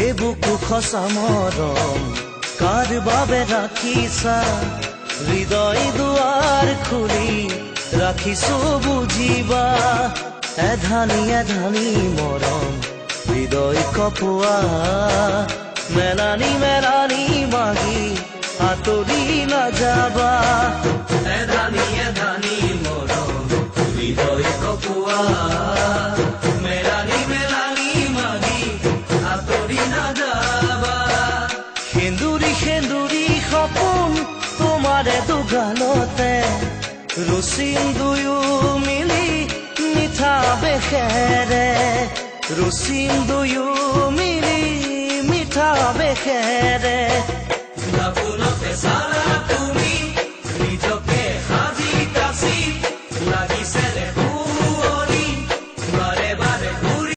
এই বুকু খসা মৰম কাৰ বাবে ৰাখিছা হৃদয় দুৱাৰ খুলি ৰাখিছো বুজিবা এধানি এধানি মৰম হৃদয় কপোৱা মেলানি মেলানি মাগি আঁতৰি নাযাবা এধানি এধানি মৰম হৃদয় কপোৱা মেলানি মেলানি মাগি আঁতৰি নাযাবা সেন্দুৰী সেন্দুৰী সপোন তোমাৰে দুগালতে ৰচিম দুয়ো মিলি মিঠা বেখেৰে ৰচিম দুয়ো মিলি মিঠা বেখেৰে